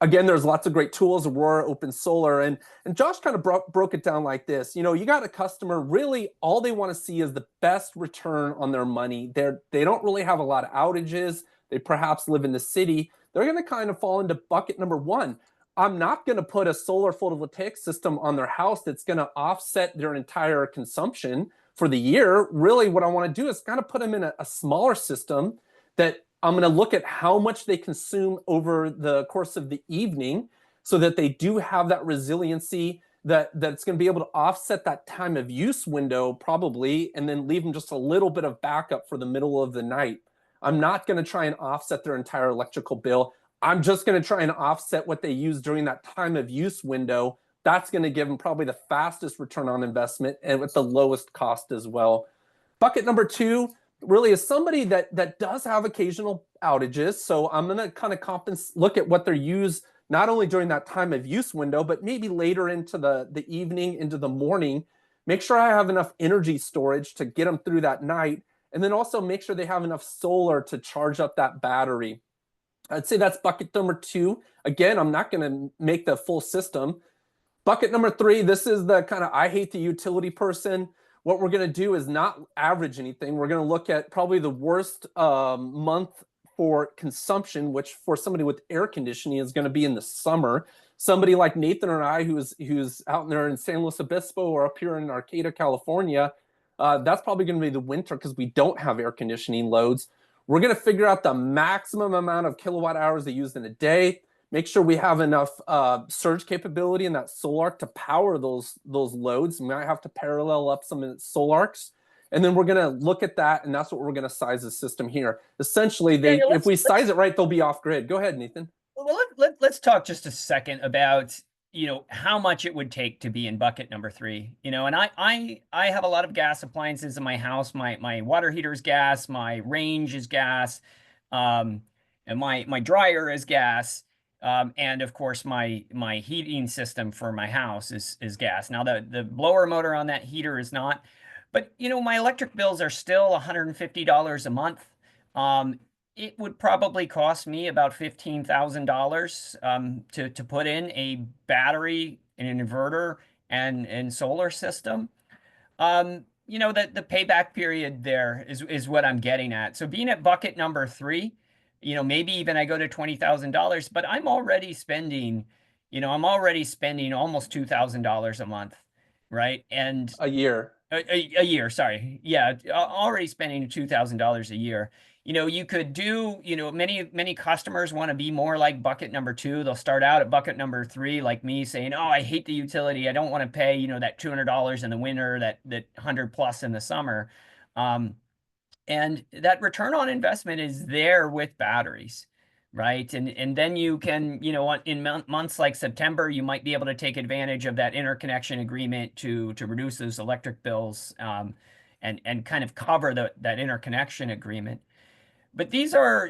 Again, there's lots of great tools, Aurora, Open Solar, and Josh kind of broke it down like this. You got a customer, really all they want to see is the best return on their money. They don't really have a lot of outages. They perhaps live in the city. They're going to kind of fall into bucket number one. I'm not going to put a solar photovoltaic system on their house that's going to offset their entire consumption for the year. Really, what I want to do is kind of put them in a smaller system that I'm going to look at how much they consume over the course of the evening so that they do have that resiliency that's going to be able to offset that time of use window probably, and then leave them just a little bit of backup for the middle of the night. I'm not going to try and offset their entire electrical bill. I'm just going to try and offset what they use during that time of use window. That's going to give them probably the fastest return on investment and with the lowest cost as well. Bucket number two really is somebody that does have occasional outages. So I'm going to kind of look at what they're used not only during that time of use window, but maybe later into the evening, into the morning. Make sure I have enough energy storage to get them through that night. And then also make sure they have enough solar to charge up that battery. I'd say that's bucket number two. Again, I'm not going to make the full system. Bucket number three, this is the kind of I hate the utility person. What we're going to do is not average anything. We're going to look at probably the worst month for consumption, which for somebody with air conditioning is going to be in the summer. Somebody like Nathan or I, who's out there in San Luis Obispo or up here in Arcata, California, that's probably going to be the winter because we don't have air conditioning loads. We're going to figure out the maximum amount of kilowatt hours they use in a day. Make sure we have enough surge capability in that solar arc to power those loads. We might have to parallel up some solar arcs. And then we're going to look at that, and that's what we're going to size the system here. Essentially, Daniel, if we size it right, they'll be off grid. Go ahead, Nathan. Well, let's talk just a second about, how much it would take to be in bucket number 3. And I have a lot of gas appliances in my house. My water heater is gas, my range is gas, and my dryer is gas, and of course my heating system for my house is gas. Now the blower motor on that heater is not, but my electric bills are still $150 a month. It would probably cost me about $15,000 to put in a battery, an inverter, and solar system. The payback period there is what I'm getting at. So being at bucket number 3, maybe even I go to $20,000, but I'm already spending almost $2,000 a month, right? And A year. a year, sorry. Yeah, already spending $2,000 a year. You could do, many customers want to be more like bucket number 2. They'll start out at bucket number 3, like me, saying, "Oh, I hate the utility. I don't want to pay, that $200 in the winter, that 100 plus in the summer." And that return on investment is there with batteries, right? And then you can, in months like September, you might be able to take advantage of that interconnection agreement to reduce those electric bills, and kind of cover that interconnection agreement. But these are,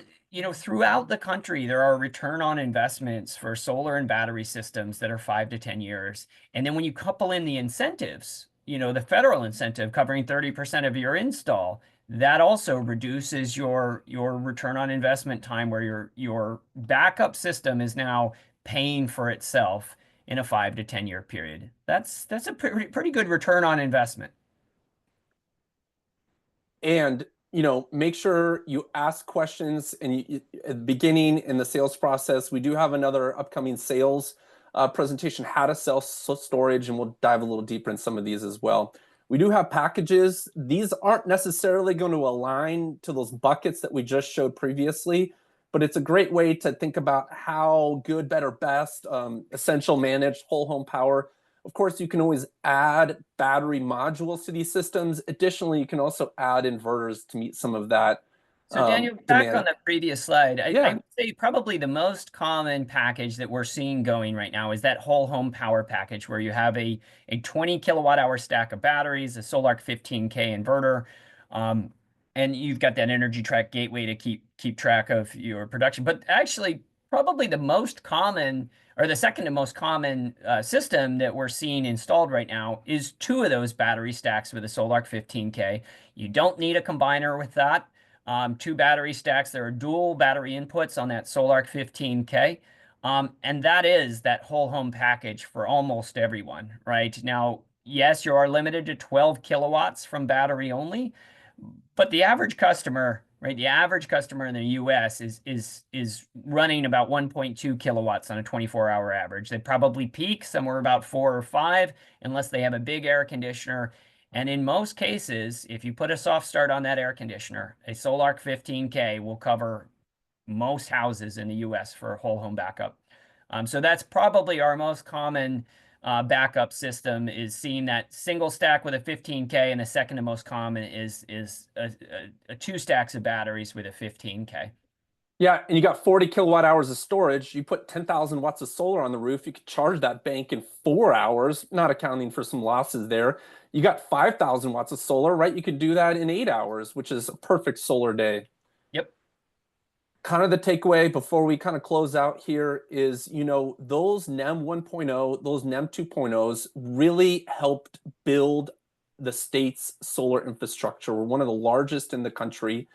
throughout the country, there are return on investments for solar and battery systems that are 5 to 10 years. And then when you couple in the incentives, the federal incentive covering 30% of your install, that also reduces your return on investment time, where your backup system is now paying for itself in a 5 to 10 year period. That's a pretty good return on investment. And make sure you ask questions at the beginning in the sales process. We do have another upcoming sales presentation, how to sell storage, and we'll dive a little deeper in some of these as well. We do have packages. These aren't necessarily going to align to those buckets that we just showed previously, but it's a great way to think about how good, better, best, essential, managed, whole home power. Of course, you can always add battery modules to these systems. Additionally, you can also add inverters to meet some of that So Daniel, back on demand. the previous slide, I Yeah. would say probably the most common package that we're seeing going right now is that whole home power package, where you have a 20 kilowatt hour stack of batteries, a SolarC 15K inverter, and you've got that energy track gateway to keep track of your production. But actually, probably the most common, or the second to most common system that we're seeing installed right now is 2 of those battery stacks with a SolarC 15K. You don't need a combiner with that. 2 battery stacks. There are dual battery inputs on that SolarC 15K. And that is that whole home package for almost everyone, right? Now, yes, you are limited to 12 kilowatts from battery only, but the average customer, right? The average customer in the US is running about 1.2 kilowatts on a 24-hour average. They probably peak somewhere about 4 or 5, unless they have a big air conditioner. And in most cases, if you put a soft start on that air conditioner, a SolarC 15K will cover most houses in the US for a whole home backup. So that's probably our most common backup system, is seeing that single stack with a 15K, and the second to most common is a 2 stacks of batteries with a 15K. Yeah, and you got 40 kilowatt hours of storage. You put 10,000 watts of solar on the roof. You could charge that bank in 4 hours, not accounting for some losses there. You got 5,000 watts of solar, right? You could do that in 8 hours, which is a perfect solar day. Yep. Kind of the takeaway before we kind of close out here is, those NEM 1.0, those NEM 2.0s really helped build the state's solar infrastructure. We're one of the largest in the country.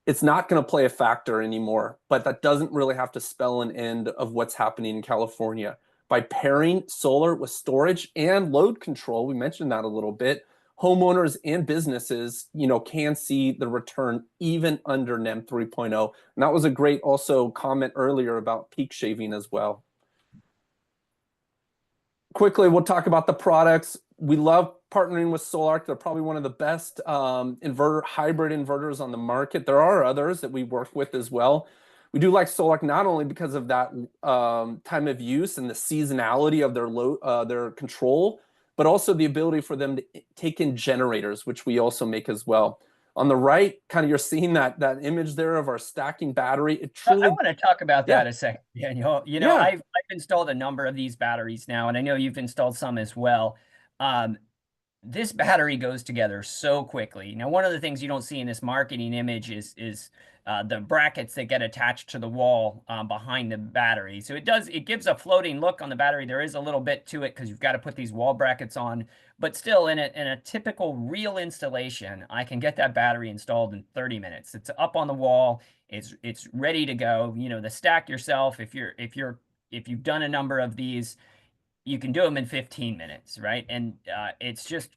It's not going to play a factor anymore, but that doesn't really have to spell an end of what's happening in California. By pairing solar with storage and load control, we mentioned that a little bit, homeowners and businesses, can see the return even under NEM 3.0. And that was a great also comment earlier about peak shaving as well. quickly, we'll talk about the products. We love partnering with SolarArc. They're probably one of the best hybrid inverters on the market. There are others that we work with as well. We do like SolarArc not only because of that time of use and the seasonality of their control, but also the ability for them to take in generators, which we also make as well. On the right, kind of you're seeing that image there of our stacking battery. It I truly, want to talk about yeah, that a second, Daniel. yeah. I've installed a number of these batteries now, and I know you've installed some as well. Um, this battery goes together so quickly. Now, one of the things you don't see in this marketing image is the brackets that get attached to the wall behind the battery. So it gives a floating look on the battery. There is a little bit to it because you've got to put these wall brackets on. But still, in a typical real installation, I can get that battery installed in 30 minutes. It's up on the wall. It's ready to go. The stack yourself. If you've done a number of these, you can do them in 15 minutes, right? And it's just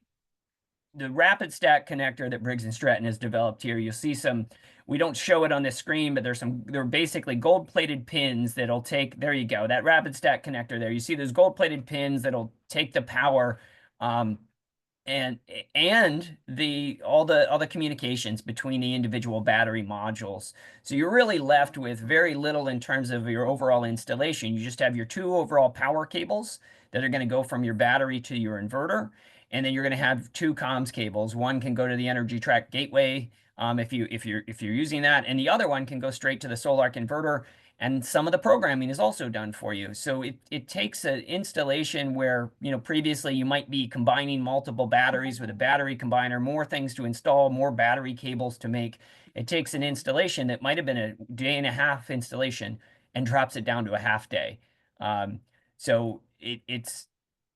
the rapid stack connector that Briggs and Stratton has developed here. You'll see some, we don't show it on the screen, but they're basically gold plated pins that'll take, there you go, that rapid stack connector there. You see those gold plated pins that'll take the power um, and the all the communications between the individual battery modules. So you're really left with very little in terms of your overall installation. You just have your two overall power cables that are going to go from your battery to your inverter, and then you're going to have two comms cables. One can go to the energy track gateway if you're using that, and the other one can go straight to the SolarArc inverter. And some of the programming is also done for you. So it takes an installation where, previously you might be combining multiple batteries with a battery combiner, more things to install, more battery cables to make. It takes an installation that might have been a day and a half installation and drops it down to a half day. So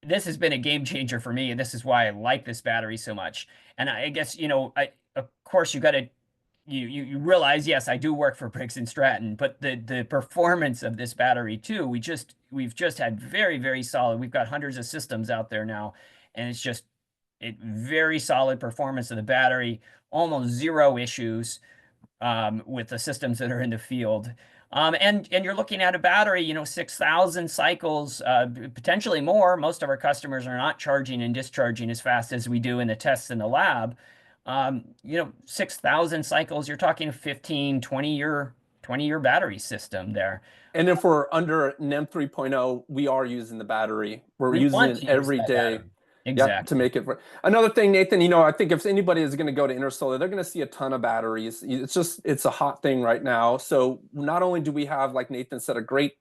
this has been a game changer for me, and this is why I like this battery so much. And I guess, of course you got to you realize, yes, I do work for Briggs and Stratton, but the performance of this battery too, we've just had very, very solid. We've got hundreds of systems out there now, and it's just very solid performance of the battery, almost zero issues with the systems that are in the field. And you're looking at a battery, 6,000 cycles, potentially more. Most of our customers are not charging and discharging as fast as we do in the tests in the lab. 6,000 cycles, you're talking 15, 20-year battery system there. And if we're under NEM 3.0, we are using the battery. We're We using want it to use every that day. battery. Yep, to Exactly. make it. Another thing, Nathan, I think if anybody is going to go to Intersolar, they're going to see a ton of batteries. It's a hot thing right now. So not only do we have, like Nathan said, a great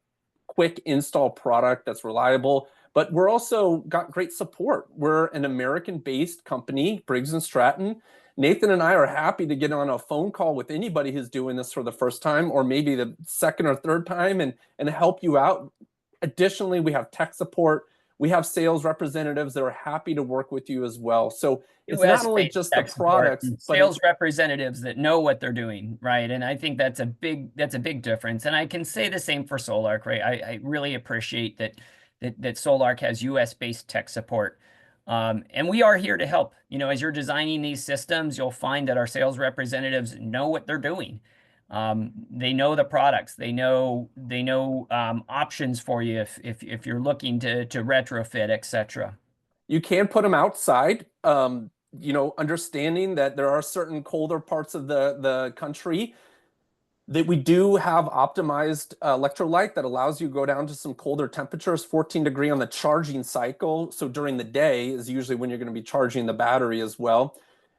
quick install product that's reliable, but we're also got great support. We're an American-based company, Briggs and Stratton. Nathan and I are happy to get on a phone call with anybody who's doing this for the first time or maybe the second or third time and help you out. Additionally, we have tech support. We have sales representatives that are happy to work with you as well. So it's not only US-based just the tech support products, and but it's sales representatives that know what they're doing, right? And I think that's a big difference. And I can say the same for SolarArc, right? I really appreciate that SolarArc has US-based tech support. And we are here to help. As you're designing these systems, you'll find that our sales representatives know what they're doing. They know the products. They know options for you if you're looking to retrofit, etc. you can put them outside. Understanding that there are certain colder parts of the country that we do have optimized electrolyte that allows you to go down to some colder temperatures, 14-degree on the charging cycle. So during the day is usually when you're going to be charging the battery as well.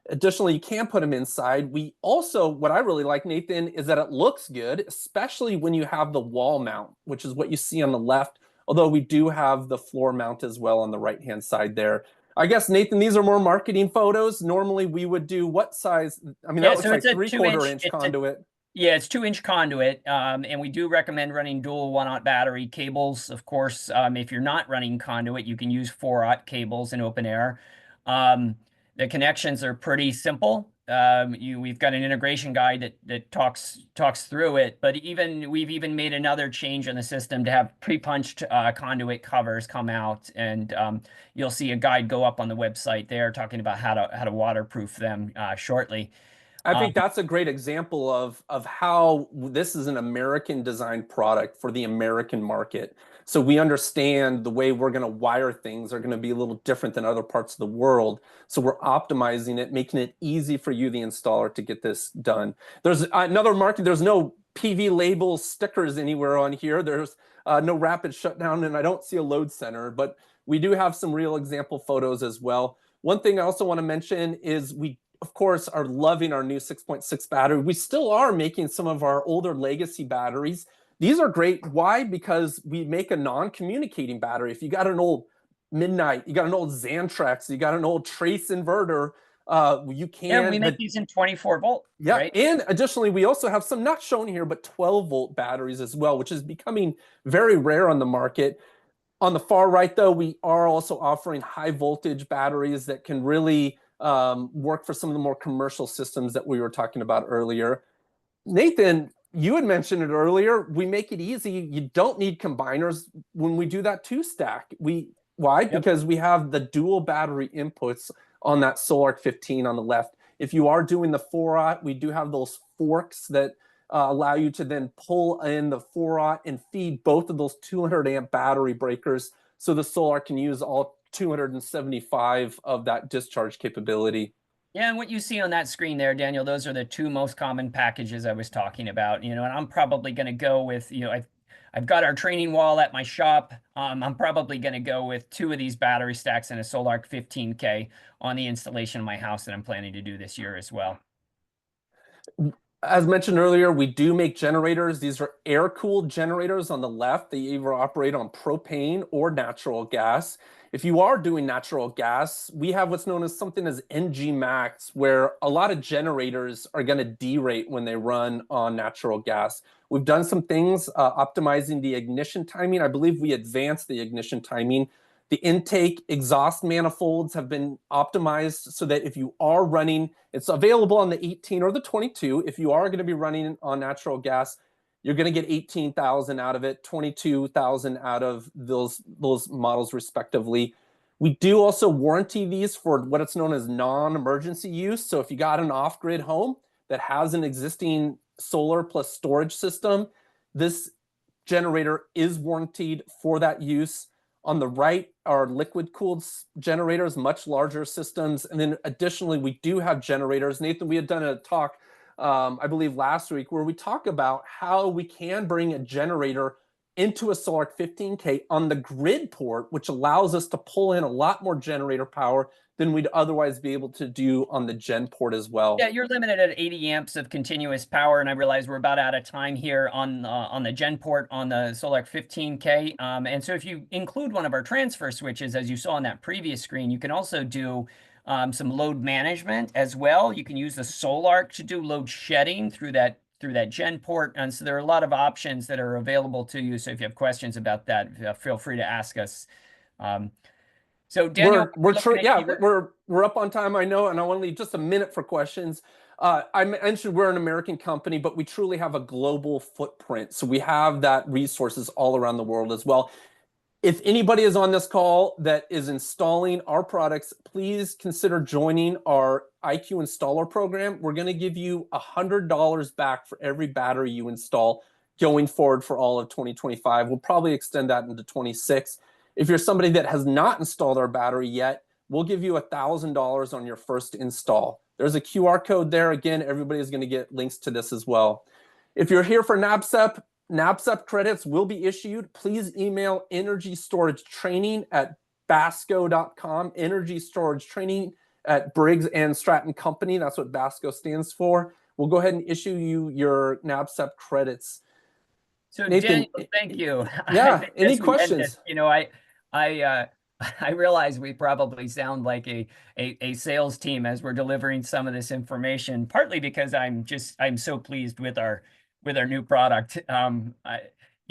Additionally, you can put them inside. We also, what I really like, Nathan, is that it looks good, especially when you have the wall mount, which is what you see on the left, although we do have the floor mount as well on the right-hand side there. I guess, Nathan, these are more marketing photos. Normally, we would do what size? I mean, Yeah, that looks so it's like a three-quarter two-inch. inch conduit. Yeah, it's 2-inch conduit, and we do recommend running dual 1-aught battery cables. Of course, if you're not running conduit, you can use 4-aught cables in open air. Um, the connections are pretty simple. We've got an integration guide that talks through it, but we've even made another change in the system to have pre-punched conduit covers come out, and you'll see a guide go up on the website there talking about how to waterproof them shortly. I think that's a great example of how this is an American designed product for the American market. So we understand the way we're going to wire things are going to be a little different than other parts of the world. So we're optimizing it, making it easy for you, the installer, to get this done. There's another market. There's no PV label stickers anywhere on here. There's no rapid shutdown, and I don't see a load center, but we do have some real example photos as well. One thing I also want to mention is we, of course, are loving our new 6.6 battery. We still are making some of our older legacy batteries. These are great. Why? Because we make a non-communicating battery. If you got an old Midnight, you got an old Xantrex, you got an old Trace inverter, you Yeah, we can, make these in 24 volt, yeah, right? and additionally, we also have some not shown here, but 12-volt batteries as well, which is becoming very rare on the market. On the far right, though, we are also offering high voltage batteries that can really work for some of the more commercial systems that we were talking about earlier. Nathan, you had mentioned it earlier. We make it easy. You don't need combiners when we do that two stack. Why? Yep. Because we have the dual battery inputs on that SolarArc 15 on the left. If you are doing the 4-aught, we do have those forks that allow you to then pull in the 4-aught and feed both of those 200 amp battery breakers, so the solar can use all 275 of that discharge capability. Yeah, and what you see on that screen there, Daniel, those are the two most common packages I was talking about. And I'm probably going to go with, I've got our training wall at my shop. I'm probably going to go with two of these battery stacks and a SolarArc 15K on the installation of my house that I'm planning to do this year as well. As mentioned earlier, we do make generators. These are air-cooled generators on the left. They either operate on propane or natural gas. If you are doing natural gas, we have what's known as something as NG Max, where a lot of generators are going to derate when they run on natural gas. We've done some things optimizing the ignition timing. I believe we advanced the ignition timing. The intake exhaust manifolds have been optimized so that if you are running, it's available on the 18 or the 22. If you are going to be running on natural gas, you're going to get 18,000 out of it, 22,000 out of those models respectively. We do also warranty these for what it's known as non-emergency use. So if you got an off-grid home that has an existing solar plus storage system, this generator is warranted for that use. On the right are liquid-cooled generators, much larger systems. And then additionally, we do have generators. Nathan, we had done a talk, I believe last week, where we talk about how we can bring a generator into a SolarArc 15K on the grid port, which allows us to pull in a lot more generator power than we'd otherwise be able to do on the gen port as well. Yeah, you're limited at 80 amps of continuous power, and I realize we're about out of time here on the gen port on the SolarArc 15K. And so if you include one of our transfer switches, as you saw on that previous screen, you can also do some load management as well. You can use the SolarArc to do load shedding through that gen port, and so there are a lot of options that are available to you. So if you have questions about that, feel free to ask us. So Daniel, we're up on time, I know, and I want to leave just a minute for questions. I mentioned we're an American company, but we truly have a global footprint. So we have that resources all around the world as well. If anybody is on this call that is installing our products, please consider joining our IQ Installer program. We're going to give you $100 back for every battery you install going forward for all of 2025. We'll probably extend that into 26. If you're somebody that has not installed our battery yet, we'll give you $1,000 on your first install. There's a QR code there. Again, everybody is going to get links to this as well. If you're here for NABCEP credits will be issued. Please email energy storage training at basco.com, energy storage training at Briggs and Stratton Company. That's what BASCO stands for. We'll go ahead and issue you your NABCEP credits. So Nathan, Daniel, thank you. Yeah, any questions? I realize we probably sound like a sales team as we're delivering some of this information, partly because I'm so pleased with our new product. I'm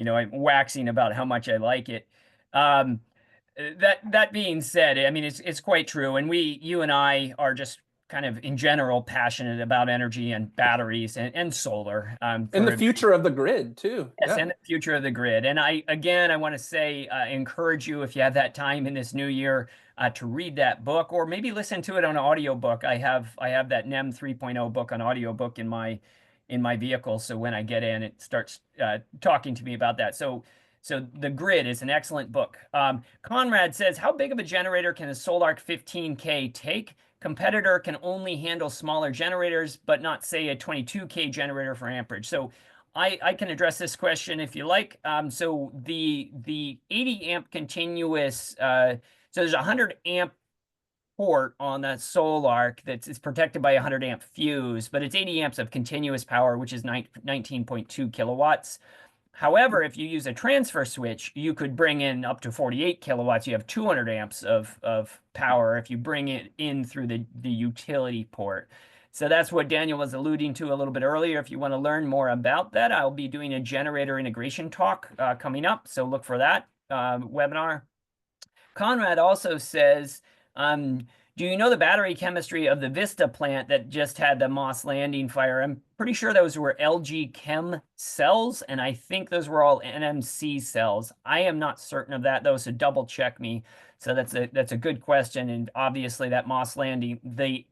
waxing about how much I like it. That being said, I mean, it's quite true. And you and I are just kind of in general passionate about energy and batteries and solar And the for future of the grid too. yes, Yeah. and the future of the grid. And I want to say, encourage you if you have that time in this new year to read that book, or maybe listen to it on an audiobook. I have that NEM 3.0 book on audiobook in my vehicle. So when I get in, it starts talking to me about that. So the Grid is an excellent book. Conrad says, how big of a generator can a Solarc 15K take? Competitor can only handle smaller generators, but not say a 22K generator for amperage. So I can address this question if you like. So the 80 amp continuous, so there's a 100 amp port on that Solarc that's protected by a 100 amp fuse, but it's 80 amps of continuous power, which is 19.2 kilowatts. However, if you use a transfer switch, you could bring in up to 48 kilowatts. You have 200 amps of power if you bring it in through the utility port. So that's what Daniel was alluding to a little bit earlier. If you want to learn more about that, I'll be doing a generator integration talk coming up. So look for that webinar. Conrad also says, do you know the battery chemistry of the Vista plant that just had the Moss Landing fire? I'm pretty sure those were LG Chem cells, and I think those were all NMC cells. I am not certain of that, though, so double check me. So that's a good question, and obviously that Moss Landing, the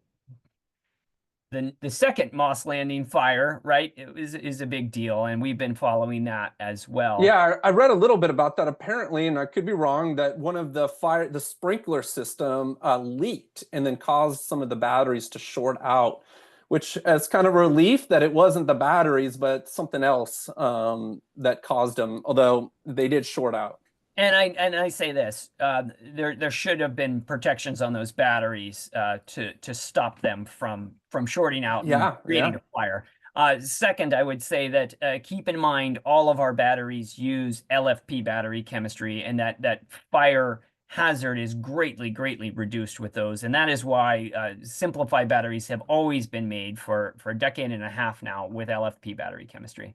second Moss Landing fire, right, is a big deal, and we've been following that as well. Yeah, I read a little bit about that apparently, and I could be wrong, that one of the sprinkler system leaked and then caused some of the batteries to short out, which is kind of a relief that it wasn't the batteries, but something else that caused them, although they did short out. And I say this, there should have been protections on those batteries to stop them from shorting out and Yeah, creating yeah. a fire. Second, I would say that keep in mind all of our batteries use LFP battery chemistry, and that fire hazard is greatly reduced with those. And that is why simplified batteries have always been made for a decade and a half now with LFP battery chemistry.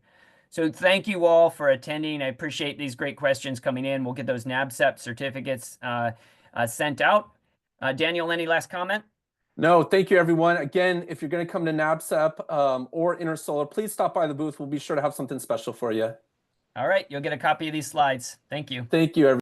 So thank you all for attending. I appreciate these great questions coming in. We'll get those NABCEP certificates sent out. Daniel, any last comment? No, thank you, everyone. Again, if you're going to come to NABCEP or Intersolar, please stop by the booth. We'll be sure to have something special for you. All right, you'll get a copy of these slides. Thank you. Thank you, everyone.